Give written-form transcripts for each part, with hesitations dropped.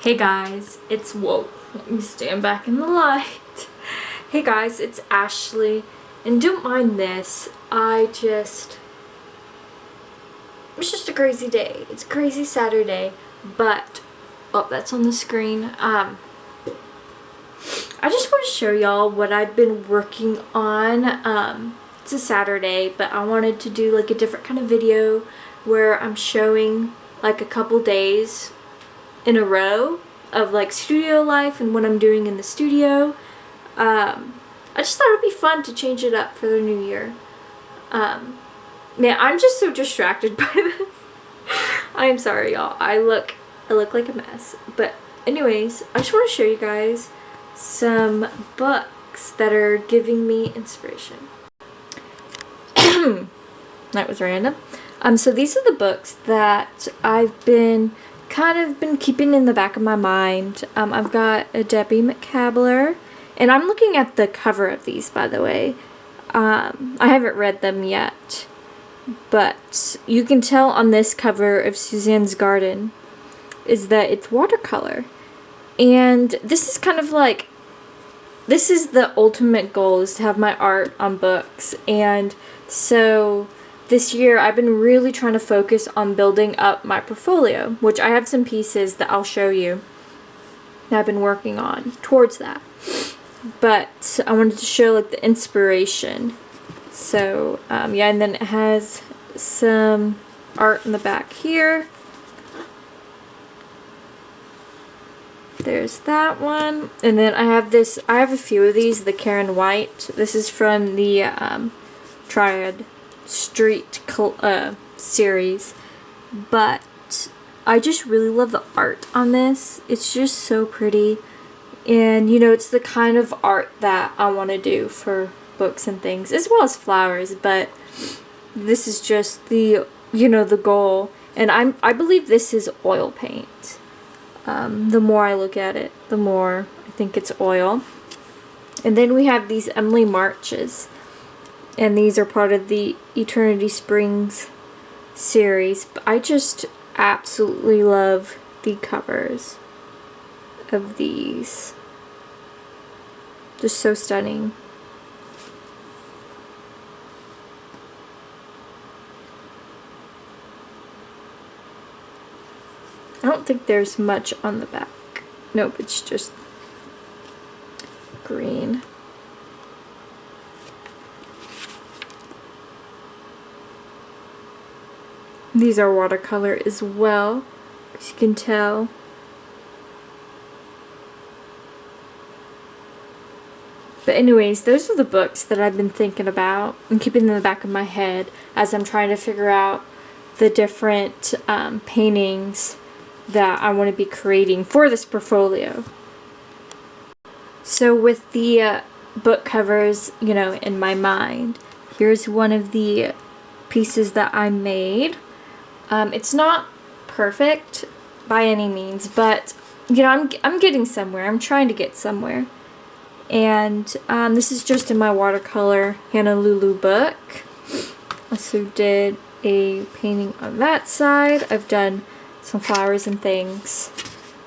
Hey guys, it's whoa. Let me stand back in the light. Hey guys, it's Ashley, and don't mind this. It's just a crazy day. It's a crazy Saturday, but oh, that's on the screen. I just want to show y'all what I've been working on. It's a Saturday, but I wanted to do like a different kind of video where I'm showing like a couple days in a row of like studio life and what I'm doing in the studio. I just thought it'd be fun to change it up for the new year. Man, I'm just so distracted by this. I'm sorry, y'all. I look like a mess. But anyways, I just want to show you guys some books that are giving me inspiration. That was random. So these are the books that I've been keeping in the back of my mind. I've got a Debbie Macabler, and I'm looking at the cover of these, by the way. I haven't read them yet, but you can tell on this cover of Suzanne's Garden is that it's watercolor. And this is kind of like, this is the ultimate goal, is to have my art on books. And so this year I've been really trying to focus on building up my portfolio, which I have some pieces that I'll show you that I've been working on towards that. But I wanted to show like the inspiration. So yeah, and then it has some art in the back here. There's that one. And then I have a few of these, the Karen White. This is from the Triad Street series, but I just really love the art on this. It's just so pretty, and you know, it's the kind of art that I want to do for books and things, as well as flowers, but this is just the goal. And I believe this is oil paint. The more I look at it, the more I think it's oil. And then we have these Emily Marches, and these are part of the Eternity Springs series. But I just absolutely love the covers of these. Just so stunning. I don't think there's much on the back. Nope, it's just green. These are watercolor as well, as you can tell. But anyways, those are the books that I've been thinking about and keeping in the back of my head as I'm trying to figure out the different paintings that I want to be creating for this portfolio. So with the book covers, in my mind, here's one of the pieces that I made. It's not perfect by any means, but I'm getting somewhere. I'm trying to get somewhere. And this is just in my watercolor Honolulu book. Also did a painting on that side. I've done some flowers and things.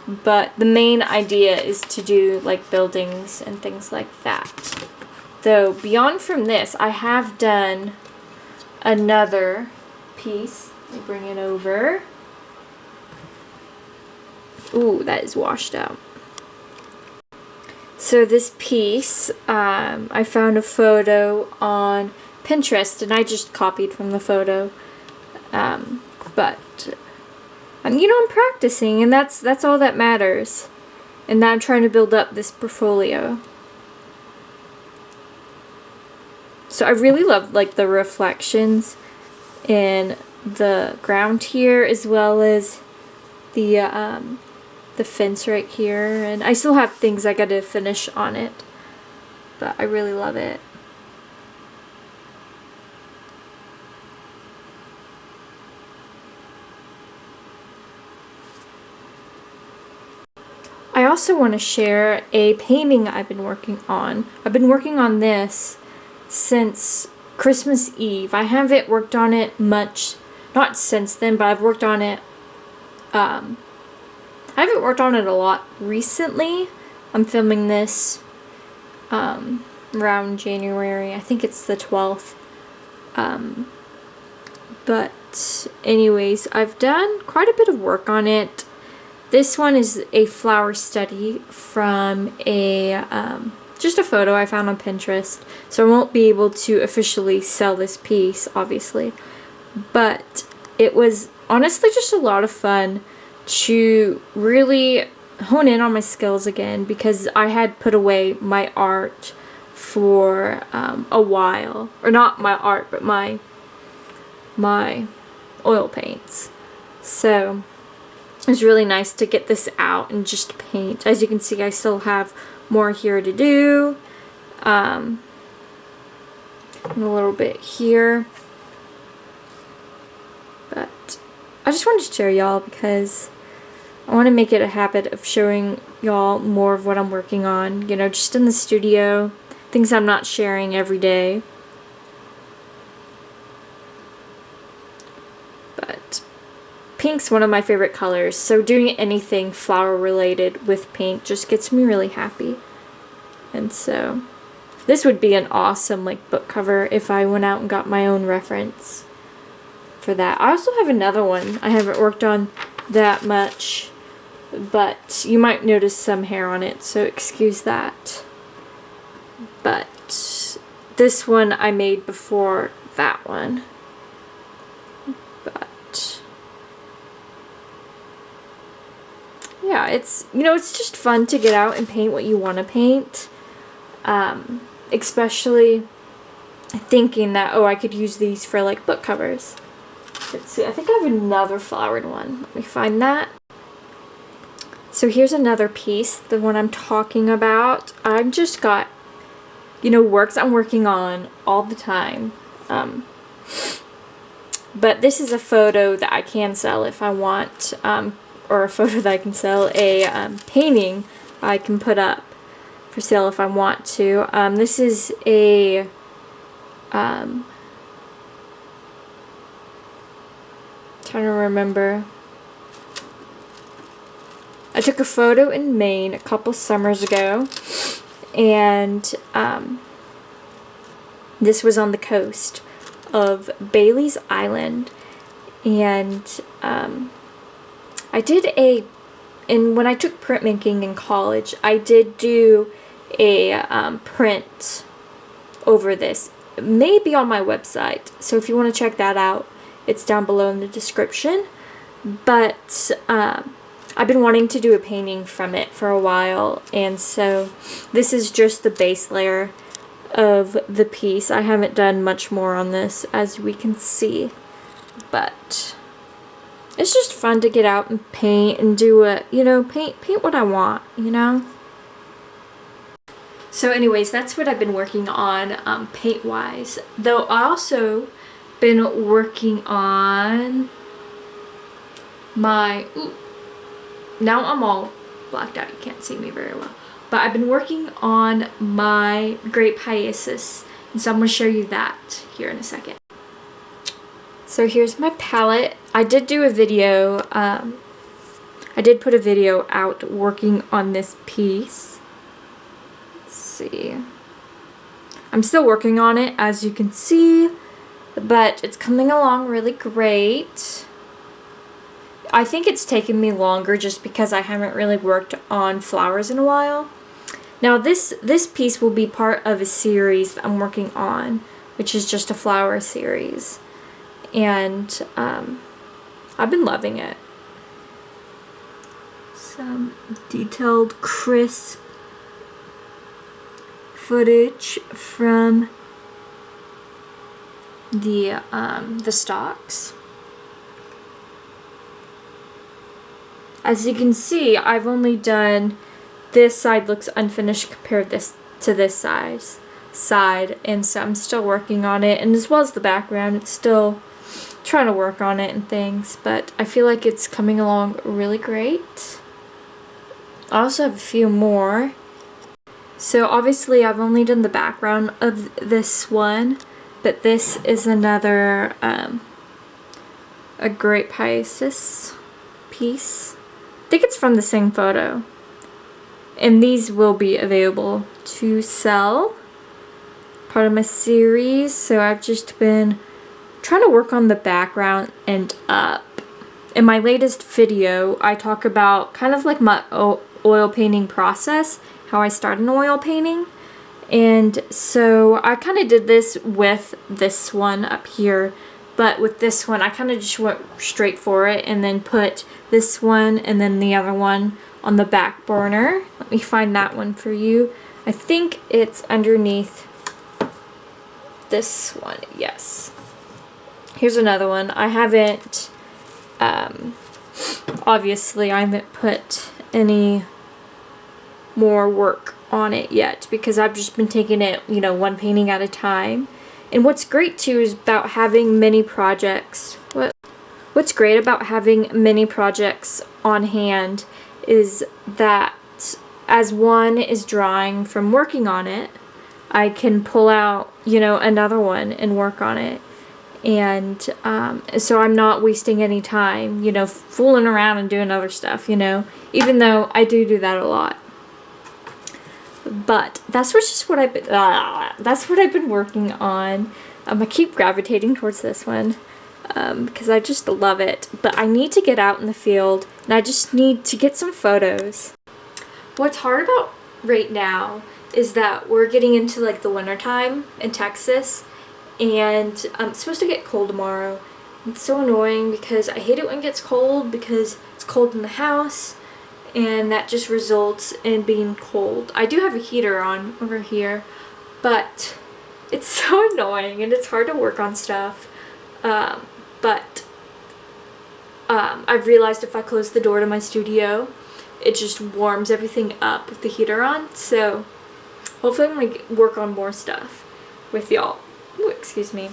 But the main idea is to do like buildings and things like that. Though beyond from this, I have done another piece. Let me bring it over. Ooh, that is washed out. So this piece, I found a photo on Pinterest, and I just copied from the photo. But I'm practicing, and that's all that matters. And now I'm trying to build up this portfolio. So I really love like the reflections in the ground here, as well as the fence right here. And I still have things I gotta finish on it, but I really love it. I also want to share a painting I've been working on. I've been working on this since Christmas Eve. I haven't worked on it much, not since then, but I've worked on it I haven't worked on it a lot recently. I'm filming this around January. I think it's the 12th. But anyways, I've done quite a bit of work on it. This one is a flower study from a just a photo I found on Pinterest. So I won't be able to officially sell this piece, obviously. But it was honestly just a lot of fun to really hone in on my skills again, because I had put away my art for a while. Or not my art, but my oil paints. So it was really nice to get this out and just paint. As you can see, I still have more here to do. And a little bit here. But I just wanted to share y'all because I want to make it a habit of showing y'all more of what I'm working on. You know, just in the studio. Things I'm not sharing every day. But pink's one of my favorite colors, so doing anything flower related with pink just gets me really happy. And so this would be an awesome like book cover if I went out and got my own reference for that. I also have another one I haven't worked on that much, but you might notice some hair on it, so excuse that. But this one I made before that one. But yeah, it's, you know, it's just fun to get out and paint what you want to paint. Especially thinking that, oh, I could use these for like book covers. Let's see, I think I have another flowered one. Let me find that. So here's another piece, the one I'm talking about. I've just got, you know, works I'm working on all the time. But this is a photo that I can sell if I want, or a photo that I can sell, a painting I can put up for sale if I want to. This is a trying to remember. I took a photo in Maine a couple summers ago, and this was on the coast of Bailey's Island, and I did and when I took printmaking in college, I did do a print over this. It may be on my website, so if you want to check that out, it's down below in the description. But I've been wanting to do a painting from it for a while, and so this is just the base layer of the piece. I haven't done much more on this, as we can see, but it's just fun to get out and paint and do it, you know, paint what I want, you know. So anyways, that's what I've been working on paint wise, though I also been working on my now I'm all blacked out, you can't see me very well. But I've been working on my grape hyacinths, and so I'm going to show you that here in a second. So here's my palette. I did do a video, I did put a video out working on this piece. Let's see. I'm still working on it, as you can see, but it's coming along really great. I think it's taken me longer just because I haven't really worked on flowers in a while. Now this piece will be part of a series that I'm working on, which is just a flower series. And I've been loving it. Some detailed, crisp footage from the stalks. As you can see, I've only done, this side looks unfinished compared to this side, and so I'm still working on it, and as well as the background, it's still trying to work on it and things, but I feel like it's coming along really great. I also have a few more. So obviously I've only done the background of this one, but this is another a grape hyacinth piece. I think it's from the same photo. And these will be available to sell. Part of my series. So I've just been trying to work on the background and up. In my latest video, I talk about kind of like my oil painting process, how I start an oil painting. And so I kind of did this with this one up here, but with this one I kind of just went straight for it and then put this one and then the other one on the back burner. Let me find that one for you. I think it's underneath this one. Yes. Here's another one. I haven't obviously I haven't put any more work on it yet because I've just been taking it, you know, one painting at a time. And what's great too is about having many projects. What's great about having many projects on hand is that as one is drying from working on it, I can pull out, you know, another one and work on it. And so I'm not wasting any time, you know, fooling around and doing other stuff, you know, even though I do that a lot. But that's what I've been working on. I keep gravitating towards this one because I just love it. But I need to get out in the field and I just need to get some photos. What's hard about right now is that we're getting into like the winter time in Texas, and it's supposed to get cold tomorrow. It's so annoying because I hate it when it gets cold because it's cold in the house and that just results in being cold. I do have a heater on over here, but it's so annoying and it's hard to work on stuff. But I've realized if I close the door to my studio, it just warms everything up with the heater on. So hopefully I'm gonna work on more stuff with y'all. Ooh, excuse me.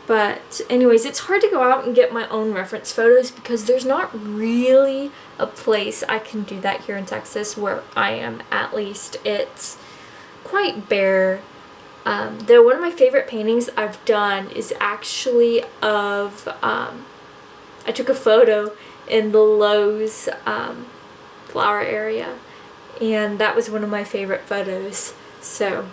But anyways, it's hard to go out and get my own reference photos because there's not really a place I can do that here in Texas where I am, at least. It's quite bare. Though one of my favorite paintings I've done is actually of, I took a photo in the Lowe's flower area, and that was one of my favorite photos. So,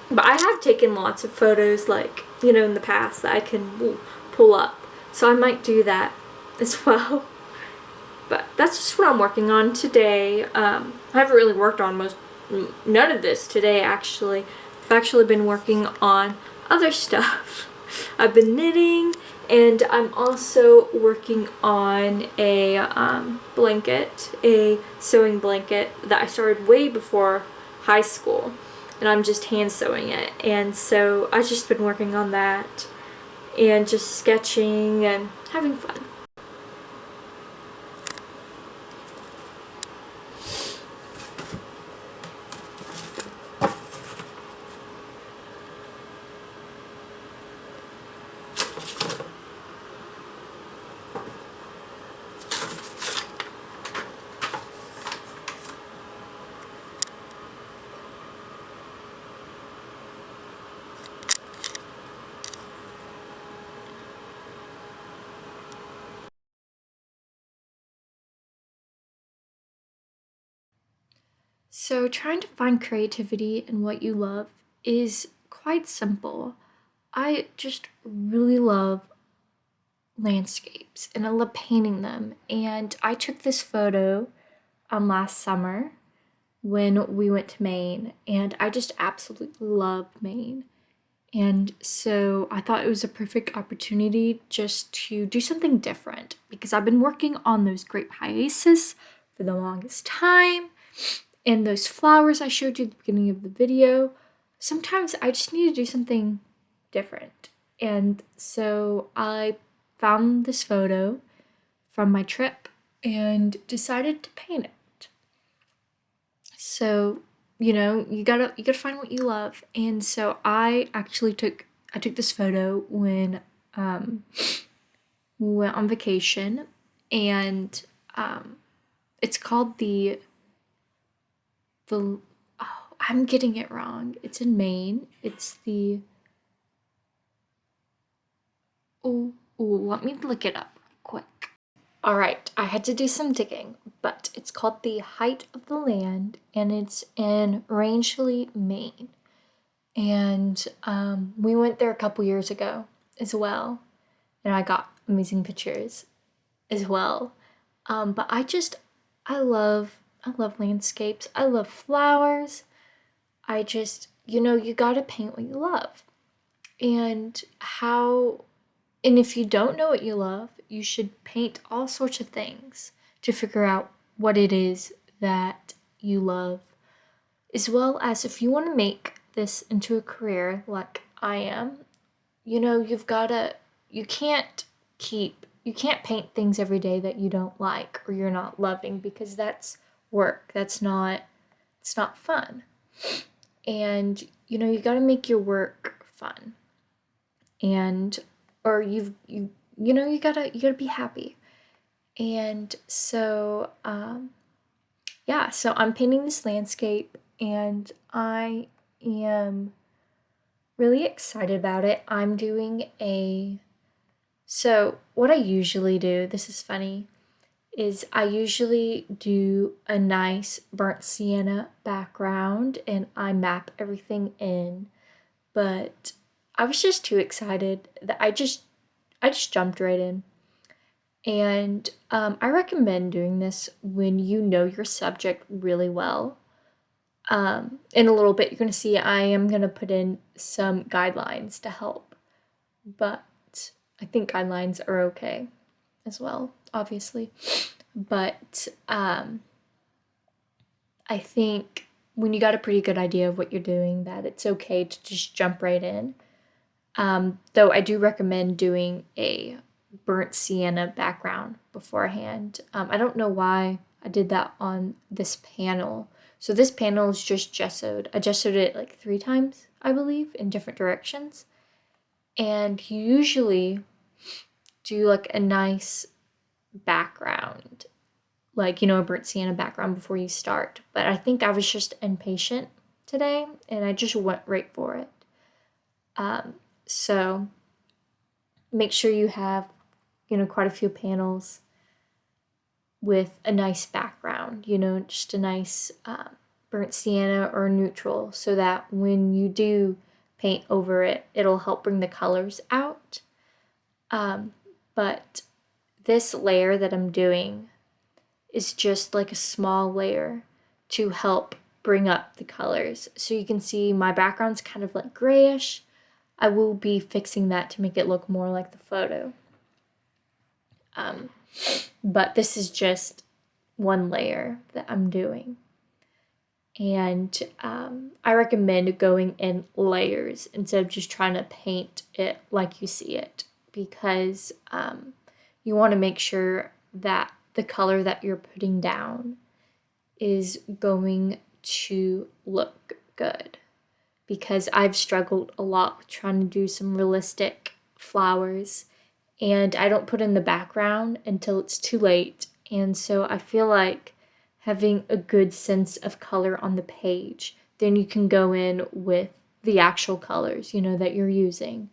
but I have taken lots of photos, like, you know, in the past that I can pull up. So I might do that as well. But that's just what I'm working on today. I haven't really worked on none of this today, actually. I've actually been working on other stuff. I've been knitting, and I'm also working on a blanket, a sewing blanket that I started way before high school. And I'm just hand sewing it, and so I've just been working on that and just sketching and having fun. So trying to find creativity in what you love is quite simple. I just really love landscapes and I love painting them. And I took this photo last summer when we went to Maine, and I just absolutely love Maine. And so I thought it was a perfect opportunity just to do something different because I've been working on those grape hyacinths for the longest time. And those flowers I showed you at the beginning of the video, sometimes I just need to do something different. And so I found this photo from my trip and decided to paint it. So, you know, you gotta find what you love. And so I took this photo when we went on vacation, and it's called the oh, I'm getting it wrong. It's in Maine. It's the let me look it up quick. All right, I had to do some digging, but it's called The Height of the Land, and it's in Rangeley, Maine. And we went there a couple years ago as well, and I got amazing pictures as well. But I love landscapes. I love flowers. You gotta paint what you love. And if you don't know what you love, you should paint all sorts of things to figure out what it is that you love. As well as if you want to make this into a career like I am, you you can't paint things every day that you don't like or you're not loving because that's work. It's not fun. And, you got to make your work fun. And, or you gotta be happy. And so, yeah, so I'm painting this landscape and I am really excited about it. So what I usually do, this is funny, is I usually do a nice burnt sienna background and I map everything in. But I was just too excited that I just jumped right in. And I recommend doing this when you know your subject really well. In a little bit, you're going to see I am going to put in some guidelines to help, but I think guidelines are okay as well, obviously. But I think when you got a pretty good idea of what you're doing, that it's okay to just jump right in. Though I do recommend doing a burnt sienna background beforehand. I don't know why I did that on this panel. So this panel is just gessoed. I gessoed it like 3 times, I believe, in different directions. And you usually do like a nice background, like, a burnt sienna background before you start. But I think I was just impatient today and I just went right for it. So make sure you have, quite a few panels with a nice background, just a nice burnt sienna or neutral so that when you do paint over it, it'll help bring the colors out. But this layer that I'm doing is just like a small layer to help bring up the colors. So you can see my background's kind of like grayish. I will be fixing that to make it look more like the photo. But this is just one layer that I'm doing. And I recommend going in layers instead of just trying to paint it like you see it, because you want to make sure that the color that you're putting down is going to look good. Because I've struggled a lot with trying to do some realistic flowers, and I don't put in the background until it's too late. And so I feel like having a good sense of color on the page, then you can go in with the actual colors, that you're using,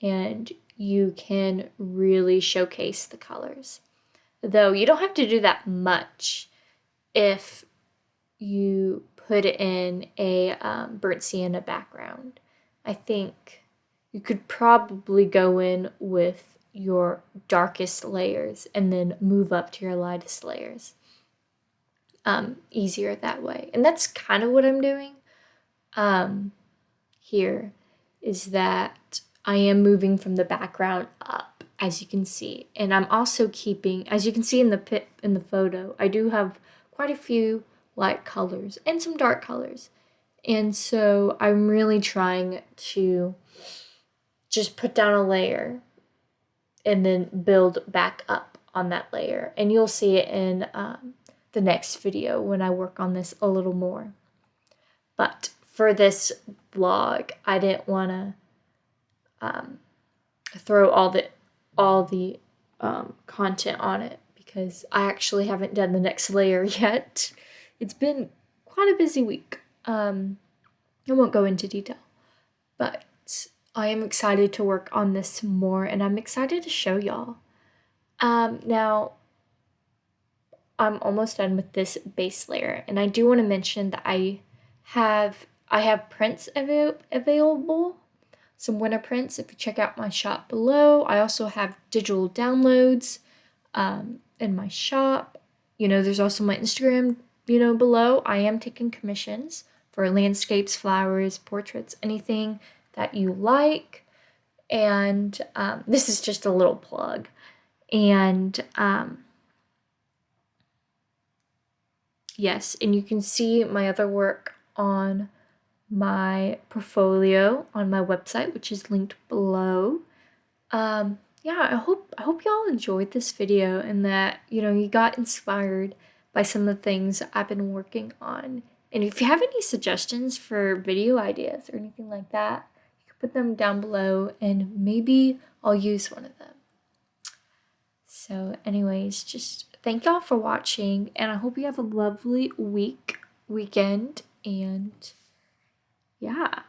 and you can really showcase the colors. Though you don't have to do that much if you put in a burnt sienna background. I think you could probably go in with your darkest layers and then move up to your lightest layers. Easier that way. And that's kind of what I'm doing here, is that I am moving from the background up, as you can see. And I'm also keeping, as you can see in the photo, I do have quite a few light colors and some dark colors. And so I'm really trying to just put down a layer and then build back up on that layer. And you'll see it in the next video when I work on this a little more. But for this vlog, I didn't want to throw all the content on it because I actually haven't done the next layer yet. It's been quite a busy week. I won't go into detail, but I am excited to work on this more, and I'm excited to show y'all. Now, I'm almost done with this base layer, and I do want to mention that I have prints available, some winter prints. If you check out my shop below, I also have digital downloads in my shop. There's also my Instagram, below. I am taking commissions for landscapes, flowers, portraits, anything that you like. And this is just a little plug. And yes, and you can see my other work on my portfolio on my website, which is linked below. Yeah, I hope y'all enjoyed this video and that you got inspired by some of the things I've been working on. And if you have any suggestions for video ideas or anything like that, you can put them down below and maybe I'll use one of them. So anyways, just thank y'all for watching, and I hope you have a lovely weekend, and yeah.